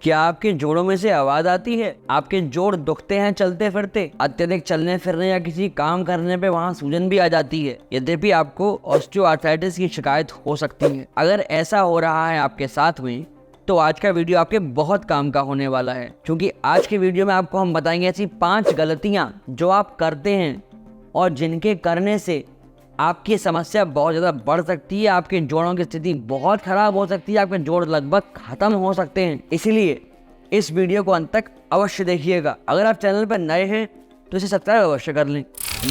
क्या आपके जोड़ों में से आवाज आती है? आपके जोड़ दुखते हैं चलते फिरते? अत्यधिक चलने फिरने या किसी काम करने पे वहां सूजन भी आ जाती है? यद्यपि आपको ऑस्टियोआर्थराइटिस की शिकायत हो सकती है। अगर ऐसा हो रहा है आपके साथ में, तो आज का वीडियो आपके बहुत काम का होने वाला है, क्योंकि आज के वीडियो में आपको हम बताएंगे ऐसी 5 गलतियां जो आप करते हैं और जिनके करने से आपकी समस्या बहुत ज़्यादा बढ़ सकती है, आपके जोड़ों की स्थिति बहुत खराब हो सकती है, आपके जोड़ लगभग खत्म हो सकते हैं। इसीलिए इस वीडियो को अंत तक अवश्य देखिएगा। अगर आप चैनल पर नए हैं तो इसे सब्सक्राइब अवश्य कर लें।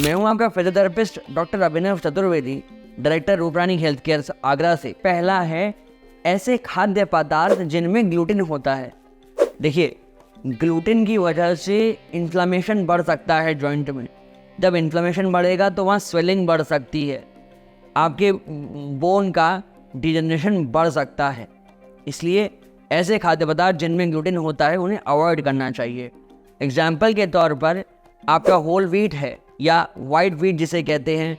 मैं हूं आपका physiotherapist doctor Abhinav Chaturvedi, director Rooprani health care Agra से। पहला है ऐसे खाद्य पदार्थ जिनमें ग्लूटेन होता है। देखिए, ग्लूटेन की वजह से इन्फ्लेमेशन बढ़ सकता है जॉइंट में। जब इन्फ्लेमेशन बढ़ेगा तो वहाँ स्वेलिंग बढ़ सकती है, आपके बोन का डिजनरेशन बढ़ सकता है। इसलिए ऐसे खाद्य पदार्थ जिनमें ग्लूटेन होता है उन्हें अवॉइड करना चाहिए। एग्जाम्पल के तौर पर आपका होल व्हीट है या वाइट व्हीट जिसे कहते हैं,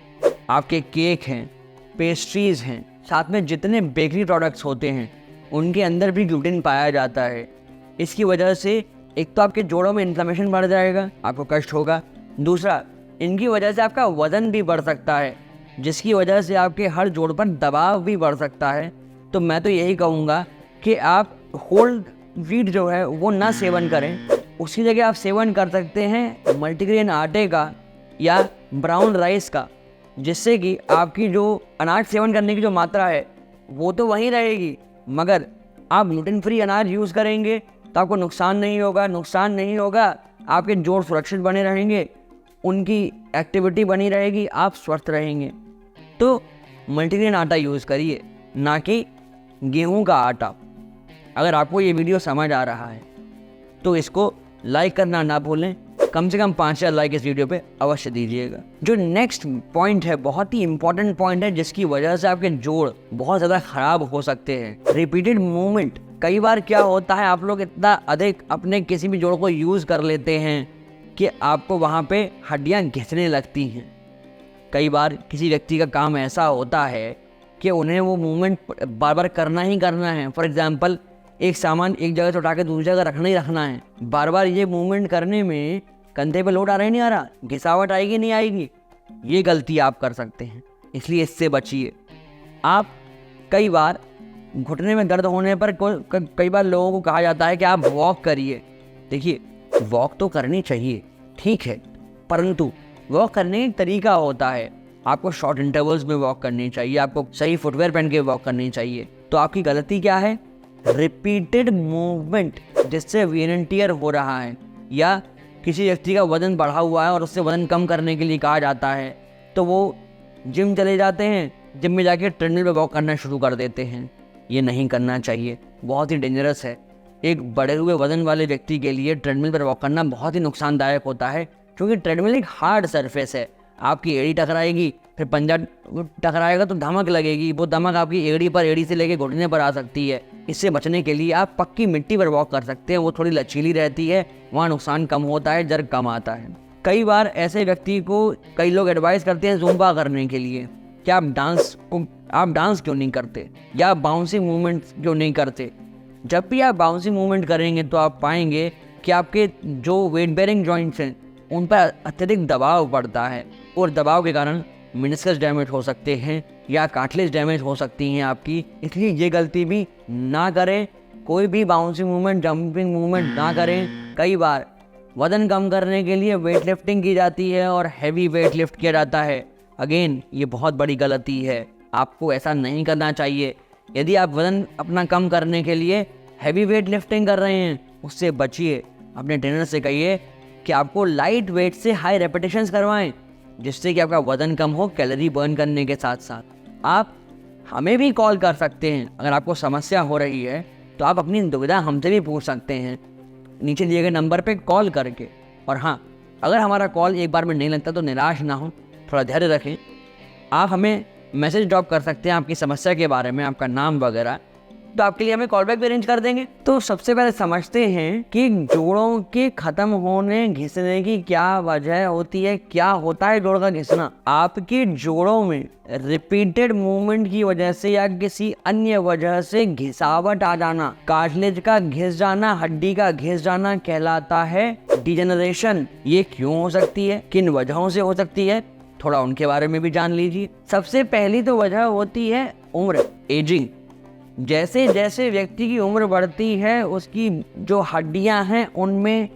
आपके केक हैं, पेस्ट्रीज़ हैं, साथ में जितने बेकरी प्रोडक्ट्स होते हैं उनके अंदर भी ग्लूटेन पाया जाता है। इसकी वजह से एक तो आपके जोड़ों में इन्फ्लेमेशन बढ़ जाएगा, आपको कष्ट होगा। दूसरा, इनकी वजह से आपका वज़न भी बढ़ सकता है, जिसकी वजह से आपके हर जोड़ पर दबाव भी बढ़ सकता है। तो मैं तो यही कहूँगा कि आप होल व्हीट जो है वो ना सेवन करें, उसकी जगह आप सेवन कर सकते हैं मल्टीग्रेन आटे का या ब्राउन राइस का, जिससे कि आपकी जो अनाज सेवन करने की जो मात्रा है वो तो वहीं रहेगी, मगर आप ग्लूटेन फ्री अनाज यूज़ करेंगे तो आपको नुकसान नहीं होगा, आपके जोड़ सुरक्षित बने रहेंगे, उनकी एक्टिविटी बनी रहेगी, आप स्वस्थ रहेंगे। तो मल्टीग्रेन आटा यूज़ करिए, ना कि गेहूं का आटा। अगर आपको ये वीडियो समझ आ रहा है तो इसको लाइक करना ना भूलें, कम से कम 5000 लाइक इस वीडियो पे अवश्य दीजिएगा। जो नेक्स्ट पॉइंट है बहुत ही इंपॉर्टेंट पॉइंट है, जिसकी वजह से आपके जोड़ बहुत ज़्यादा खराब हो सकते हैं। Repeated movement. कई बार क्या होता है, आप लोग इतना अधिक अपने किसी भी जोड़ को यूज़ कर लेते हैं कि आपको वहाँ पे हड्डियाँ घिसने लगती हैं। कई बार किसी व्यक्ति का काम ऐसा होता है कि उन्हें वो मूवमेंट बार बार करना ही करना है। फॉर एग्जांपल, एक सामान एक जगह से उठा के दूसरी जगह रखना ही रखना है। बार बार ये मूवमेंट करने में कंधे पे लोड आ रहा है नहीं आ रहा, घिसावट आएगी नहीं आएगी, ये गलती आप कर सकते हैं। इसलिए इससे बचिए। आप कई बार घुटने में दर्द होने पर कई बार लोगों को कहा जाता है कि आप वॉक करिए। देखिए, वॉक तो करनी चाहिए, ठीक है, परंतु वॉक करने का एक तरीका होता है। आपको शॉर्ट इंटरवल्स में वॉक करनी चाहिए, आपको सही फुटवेयर पहन के वॉक करनी चाहिए। तो आपकी गलती क्या है? रिपीटेड मूवमेंट जिससे वियर एंड टियर हो रहा है, या किसी व्यक्ति का वजन बढ़ा हुआ है और उससे वजन कम करने के लिए कहा जाता है तो वो जिम चले जाते हैं, जिम में जाके ट्रेडमिल पे वॉक करना शुरू कर देते हैं। ये नहीं करना चाहिए, बहुत ही डेंजरस है। एक बढ़े हुए वजन वाले व्यक्ति के लिए ट्रेडमिल पर वॉक करना बहुत ही नुकसानदायक होता है, क्योंकि ट्रेडमिल एक हार्ड सरफेस है। आपकी एड़ी टकराएगी, फिर पंजा टकराएगा तो धमक लगेगी, वो धमक आपकी एड़ी से लेके घुटने पर आ सकती है। इससे बचने के लिए आप पक्की मिट्टी पर वॉक कर सकते हैं, वो थोड़ी लचीली रहती है, वहाँ नुकसान कम होता है, जर्क कम आता है। कई बार ऐसे व्यक्ति को कई लोग एडवाइस करते हैं ज़ुम्बा करने के लिए कि आप डांस क्यों नहीं करते, या बाउंसिंग मूवमेंट क्यों नहीं करते। जब भी आप बाउंसिंग मूवमेंट करेंगे तो आप पाएंगे कि आपके जो वेट बेयरिंग जॉइंट्स हैं उन पर अत्यधिक दबाव पड़ता है, और दबाव के कारण मेनिस्कस डैमेज हो सकते हैं या कार्टिलेज डैमेज हो सकती हैं आपकी। इसलिए ये गलती भी ना करें, कोई भी बाउंसिंग मूवमेंट, जंपिंग मूवमेंट ना करें। कई बार वजन कम करने के लिए वेट लिफ्टिंग की जाती है और हैवी वेट लिफ्ट किया जाता है। अगेन, ये बहुत बड़ी गलती है, आपको ऐसा नहीं करना चाहिए। यदि आप वजन अपना कम करने के लिए हैवी वेट लिफ्टिंग कर रहे हैं, उससे बचिए। अपने ट्रेनर से कहिए कि आपको लाइट वेट से हाई रेपिटेशंस करवाएं, जिससे कि आपका वजन कम हो, कैलोरी बर्न करने के साथ साथ। आप हमें भी कॉल कर सकते हैं, अगर आपको समस्या हो रही है तो आप अपनी दुविधा हमसे भी पूछ सकते हैं नीचे दिए गए नंबर पे कॉल करके। और हाँ, अगर हमारा कॉल एक बार में नहीं लगता तो निराश ना हो, थोड़ा धैर्य रखें। आप हमें मैसेज ड्रॉप कर सकते हैं आपकी समस्या के बारे में, आपका नाम वगैरह, तो आपके लिए हमें कॉल बैक भी अरेंज कर देंगे। तो सबसे पहले समझते हैं कि जोड़ों के खत्म होने घिसने की क्या वजह होती है, क्या होता है जोड़ का घिसना। आपके जोड़ों में रिपीटेड मूवमेंट की वजह से या किसी अन्य वजह से घिसावट आ जाना, कार्टिलेज का घिस जाना, हड्डी का घिस जाना कहलाता है डिजेनरेशन। ये क्यों हो सकती है, किन वजहों से हो सकती है, थोड़ा उनके बारे में भी जान लीजिए। सबसे पहली तो वजह होती है उम्र, एजिंग। जैसे जैसे व्यक्ति की उम्र बढ़ती है उसकी जो हड्डियां हैं उनमें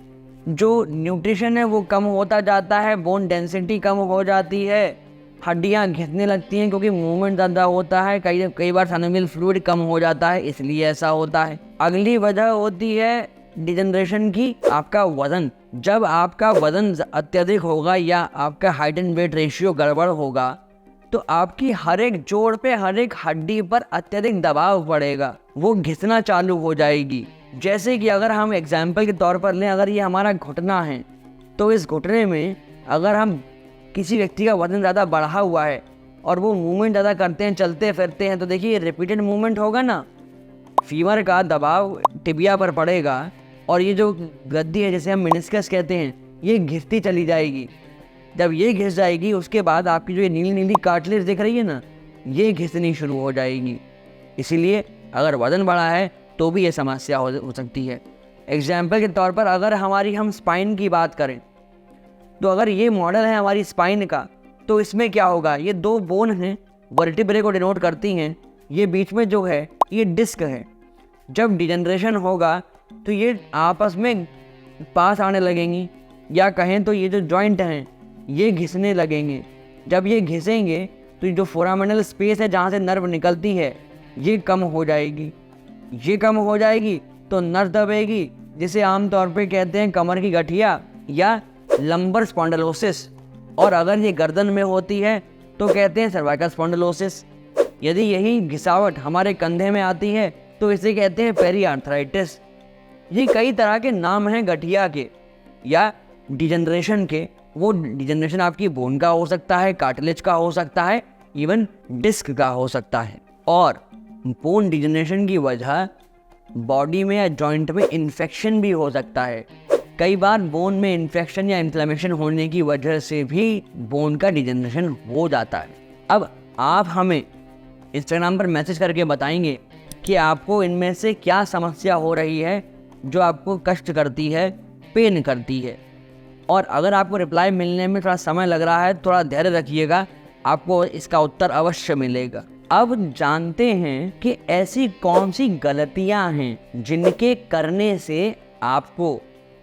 जो न्यूट्रिशन है वो कम होता जाता है, बोन डेंसिटी कम हो जाती है, हड्डियां घिसने लगती हैं क्योंकि मूवमेंट ज़्यादा होता है, कई बार साइनोवियल फ्लूइड कम हो जाता है, इसलिए ऐसा होता है। अगली वजह होती है डिजेनरेशन की, आपका वजन। जब आपका वजन अत्यधिक होगा या आपका हाइट एंड वेट रेशियो गड़बड़ होगा तो आपकी हर एक जोड़ पे, हर एक हड्डी पर अत्यधिक दबाव पड़ेगा, वो घिसना चालू हो जाएगी। जैसे कि अगर हम एग्जाम्पल के तौर पर लें, अगर ये हमारा घुटना है तो इस घुटने में अगर हम किसी व्यक्ति का वजन ज़्यादा बढ़ा हुआ है और वो मूवमेंट ज़्यादा करते हैं, चलते फिरते हैं, तो देखिए रिपीटेड मूवमेंट होगा ना, फीवर का दबाव टिबिया पर पड़ेगा और ये जो गद्दी है जिसे हम मेनिस्कस कहते हैं ये घिसती चली जाएगी। जब ये घिस जाएगी उसके बाद आपकी जो ये नीली नीली कार्टिलेज दिख रही है ना, ये घिसनी शुरू हो जाएगी। इसीलिए अगर वजन बढ़ा है तो भी ये समस्या हो सकती है। एग्जाम्पल के तौर पर अगर हम स्पाइन की बात करें तो अगर ये मॉडल है हमारी स्पाइन का, तो इसमें क्या होगा, ये दो बोन हैं, वर्टिब्रे को डिनोट करती हैं, ये बीच में जो है ये डिस्क है। जब डिजेनरेशन होगा तो ये आपस में पास आने लगेंगी, या कहें तो ये जो जॉइंट हैं ये घिसने लगेंगे। जब ये घिसेंगे तो ये जो फोरामेनल स्पेस है जहाँ से नर्व निकलती है ये कम हो जाएगी। ये कम हो जाएगी तो नर्व दबेगी, जिसे आमतौर पे कहते हैं कमर की गठिया या लंबर स्पॉन्डिलोसिस। और अगर ये गर्दन में होती है तो कहते हैं सर्वाइकल स्पॉन्डिलोसिस। यदि यही घिसावट हमारे कंधे में आती है तो इसे कहते हैं पेरी आर्थराइटिस। ये कई तरह के नाम हैं गठिया के या डिजेनरेशन के। वो डिजेनरेशन आपकी बोन का हो सकता है, कार्टिलेज का हो सकता है, इवन डिस्क का हो सकता है। और बोन डिजेनरेशन की वजह बॉडी में या जॉइंट में इन्फेक्शन भी हो सकता है। कई बार बोन में इन्फेक्शन या इन्फ्लेमेशन होने की वजह से भी बोन का डिजेनरेशन हो जाता है। अब आप हमें इंस्टाग्राम पर मैसेज करके बताएंगे कि आपको इनमें से क्या समस्या हो रही है जो आपको कष्ट करती है, पेन करती है। और अगर आपको रिप्लाई मिलने में थोड़ा समय लग रहा है, थोड़ा धैर्य रखिएगा, आपको इसका उत्तर अवश्य मिलेगा। अब जानते हैं कि ऐसी कौन सी गलतियां हैं जिनके करने से आपको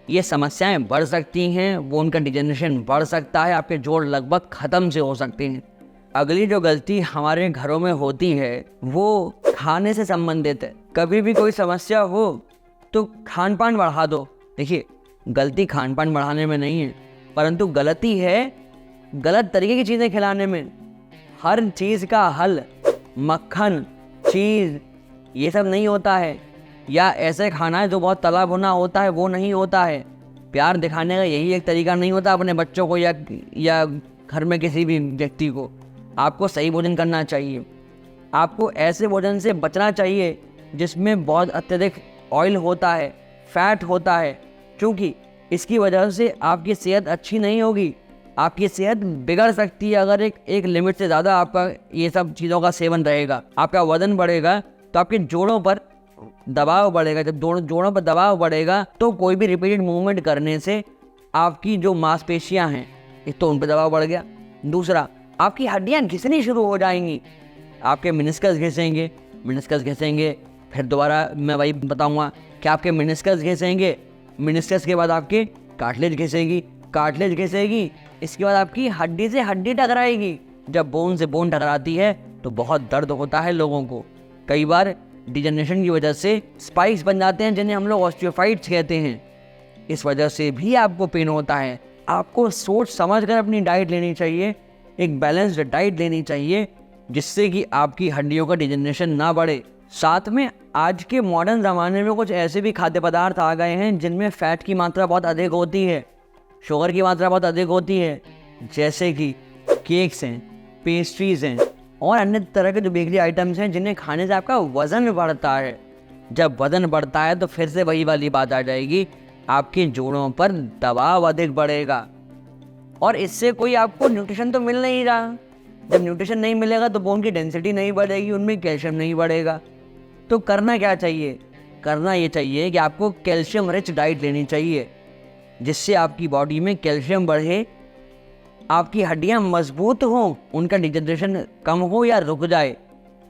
ये समस्याएं बढ़ सकती हैं, वो उनका डिजेनरेशन बढ़ सकता है, आपके जोड़ लगभग ख़त्म से हो सकते हैं। अगली जो गलती हमारे घरों में होती है वो खाने से संबंधित है। कभी भी कोई समस्या हो तो खान पान बढ़ा दो। देखिए, गलती खान पान बढ़ाने में नहीं है, परंतु गलती है गलत तरीके की चीज़ें खिलाने में। हर चीज़ का हल मक्खन, चीज़ ये सब नहीं होता है, या ऐसे खाना है जो बहुत तला भुना होता है वो नहीं होता है। प्यार दिखाने का यही एक तरीका नहीं होता अपने बच्चों को या घर में किसी भी व्यक्ति को। आपको सही भोजन करना चाहिए, आपको ऐसे भोजन से बचना चाहिए जिसमें बहुत अत्यधिक ऑयल होता है, फैट होता है, क्योंकि इसकी वजह से आपकी सेहत अच्छी नहीं होगी, आपकी सेहत बिगड़ सकती है अगर एक लिमिट से ज़्यादा आपका ये सब चीज़ों का सेवन रहेगा। आपका वजन बढ़ेगा तो आपके जोड़ों पर दबाव बढ़ेगा। जब जोड़ों पर दबाव बढ़ेगा तो कोई भी रिपीटेड मूवमेंट करने से आपकी जो मांसपेशियां हैं एक तो उन पर दबाव बढ़ गया, दूसरा आपकी हड्डियां घिसनी शुरू हो जाएंगी। आपके मेनिस्कस घिसेंगे, फिर दोबारा मैं वही बताऊंगा कि आपके मेनिस्कस घिसेंगे, मेनिस्कस के बाद आपके कार्टिलेज घिसेगी, इसके बाद आपकी हड्डी से हड्डी टकराएगी। जब बोन से बोन टकराती है तो बहुत दर्द होता है लोगों को। कई बार डिजेनरेशन की वजह से स्पाइक्स बन जाते हैं जिन्हें हम लोग ऑस्टियोफाइट्स कहते हैं, इस वजह से भी आपको पेन होता है। आपको सोच समझ कर अपनी डाइट लेनी चाहिए, एक बैलेंस्ड डाइट लेनी चाहिए जिससे कि आपकी हड्डियों का डिजेनरेशन ना बढ़े। साथ में आज के मॉडर्न ज़माने में कुछ ऐसे भी खाद्य पदार्थ आ गए हैं जिनमें फ़ैट की मात्रा बहुत अधिक होती है, शुगर की मात्रा बहुत अधिक होती है, जैसे कि केक्स हैं, पेस्ट्रीज़ हैं और अन्य तरह के जो बेकरी आइटम्स हैं जिन्हें खाने से आपका वज़न बढ़ता है। जब वजन बढ़ता है तो फिर से वही वाली बात आ जाएगी, आपके जोड़ों पर दबाव अधिक बढ़ेगा और इससे कोई आपको न्यूट्रिशन तो मिल नहीं रहा। जब न्यूट्रिशन नहीं मिलेगा तो बोन की डेंसिटी नहीं बढ़ेगी, उनमें कैल्शियम नहीं बढ़ेगा। तो करना क्या चाहिए? करना ये चाहिए कि आपको कैल्शियम रिच डाइट लेनी चाहिए, जिससे आपकी बॉडी में कैल्शियम बढ़े, आपकी हड्डियां मजबूत हों, उनका डिजनरेशन कम हो या रुक जाए।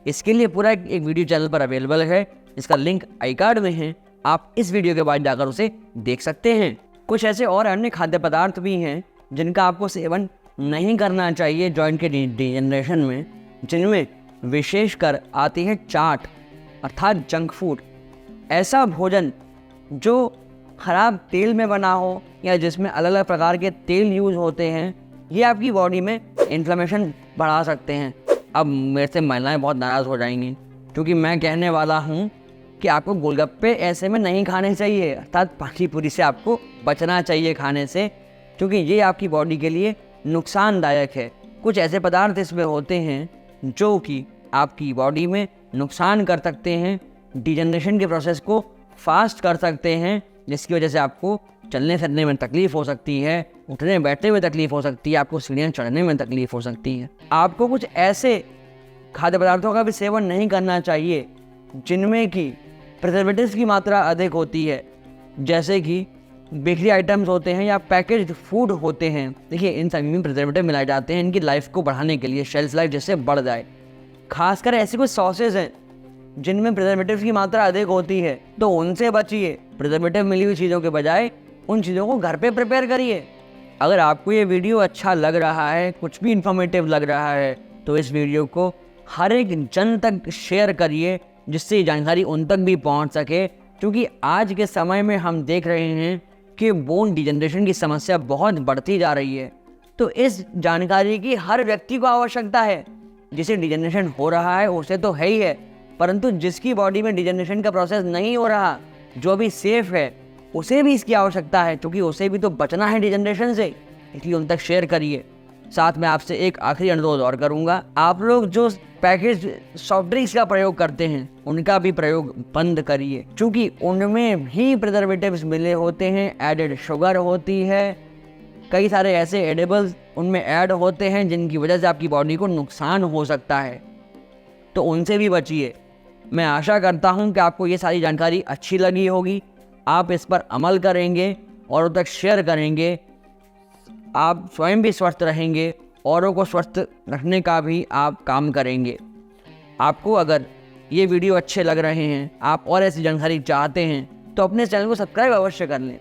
इसके लिए पूरा एक वीडियो चैनल पर अवेलेबल है, इसका लिंक आई कार्ड में है, आप इस वीडियो के बाद जाकर उसे देख सकते हैं। कुछ ऐसे और अन्य खाद्य पदार्थ भी हैं जिनका आपको सेवन नहीं करना चाहिए जॉइंट के डिजनरेशन में, जिनमें विशेषकर आती है चाट अर्थात जंक फूड। ऐसा भोजन जो खराब तेल में बना हो या जिसमें अलग अलग प्रकार के तेल यूज होते हैं, ये आपकी बॉडी में इन्फ्लेमेशन बढ़ा सकते हैं। अब मेरे से महिलाएं बहुत नाराज़ हो जाएंगी क्योंकि मैं कहने वाला हूँ कि आपको गोलगप्पे ऐसे में नहीं खाने चाहिए, अर्थात पानी पूरी से आपको बचना चाहिए खाने से, क्योंकि ये आपकी बॉडी के लिए नुकसानदायक है। कुछ ऐसे पदार्थ इसमें होते हैं जो कि आपकी बॉडी में नुकसान कर सकते हैं, डिजनरेशन के प्रोसेस को फास्ट कर सकते हैं, जिसकी वजह से आपको चलने फिरने में तकलीफ़ हो सकती है, उठने बैठने में तकलीफ़ हो सकती है, आपको सीढ़ियाँ चढ़ने में तकलीफ़ हो सकती है। आपको कुछ ऐसे खाद्य पदार्थों का भी सेवन नहीं करना चाहिए जिनमें कि प्रिजर्वेटिव्स की मात्रा अधिक होती है, जैसे कि बेकरी आइटम्स होते हैं या पैकेज्ड फूड होते हैं। देखिए, इन सभी में प्रिजर्वेटिव मिलाए जाते हैं इनकी लाइफ को बढ़ाने के लिए, शेल्फ लाइफ जिससे बढ़ जाए। खासकर ऐसे कुछ सॉसेज हैं जिनमें प्रिजर्वेटिव की मात्रा अधिक होती है, तो उनसे बचिए। प्रिजर्वेटिव मिली हुई चीज़ों के बजाय उन चीज़ों को घर पे प्रिपेयर करिए। अगर आपको ये वीडियो अच्छा लग रहा है, कुछ भी इन्फॉर्मेटिव लग रहा है, तो इस वीडियो को हर एक जन तक शेयर करिए, जिससे ये जानकारी उन तक भी पहुंच सके, क्योंकि आज के समय में हम देख रहे हैं कि बोन डिजनरेशन की समस्या बहुत बढ़ती जा रही है। तो इस जानकारी की हर व्यक्ति को आवश्यकता है। जिसे डिजनरेशन हो रहा है उसे तो है ही है, परंतु जिसकी बॉडी में डिजनरेशन का प्रोसेस नहीं हो रहा, जो भी सेफ है, उसे भी इसकी आवश्यकता है, क्योंकि उसे भी तो बचना है डिजनरेशन से। इसलिए उन तक शेयर करिए। साथ में आपसे एक आखिरी अनुरोध और करूंगा, आप लोग जो पैकेज सॉफ्ट ड्रिंक्स का प्रयोग करते हैं उनका भी प्रयोग बंद करिए, क्योंकि उनमें भी प्रिजर्वेटिव्स मिले होते हैं, एडेड शुगर होती है, कई सारे ऐसे एडिबल्स उनमें ऐड होते हैं जिनकी वजह से आपकी बॉडी को नुकसान हो सकता है। तो उनसे भी बचिए। मैं आशा करता हूं कि आपको ये सारी जानकारी अच्छी लगी होगी, आप इस पर अमल करेंगे और उन तक शेयर करेंगे, आप स्वयं भी स्वस्थ रहेंगे, औरों को स्वस्थ रखने का भी आप काम करेंगे। आपको अगर ये वीडियो अच्छे लग रहे हैं, आप और ऐसी जानकारी चाहते हैं, तो अपने चैनल को सब्सक्राइब अवश्य कर लें।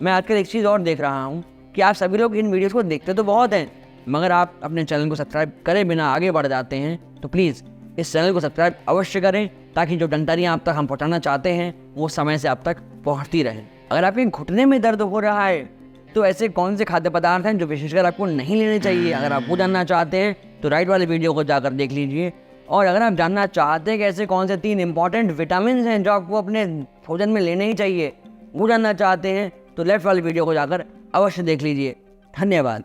मैं आजकल एक चीज़ और देख रहा हूँ कि आप सभी लोग इन वीडियोज़ को देखते तो बहुत हैं, मगर आप अपने चैनल को सब्सक्राइब करे बिना आगे बढ़ जाते हैं। तो प्लीज़ इस चैनल को सब्सक्राइब अवश्य करें, ताकि जो जानकारियाँ आप तक हम पहुँचाना चाहते हैं वो समय से आप तक पहुँचती रहें। अगर आपके घुटने में दर्द हो रहा है, तो ऐसे कौन से खाद्य पदार्थ हैं जो विशेषकर आपको नहीं लेने चाहिए, अगर आप वो जानना चाहते हैं तो राइट वाले वीडियो को जाकर देख लीजिए। और अगर आप जानना चाहते हैं कि ऐसे कौन से 3 इंपॉर्टेंट विटामिन हैं जो आपको अपने भोजन में लेने ही चाहिए, वो जानना चाहते हैं तो लेफ्ट वाले वीडियो को जाकर अवश्य देख लीजिए। धन्यवाद।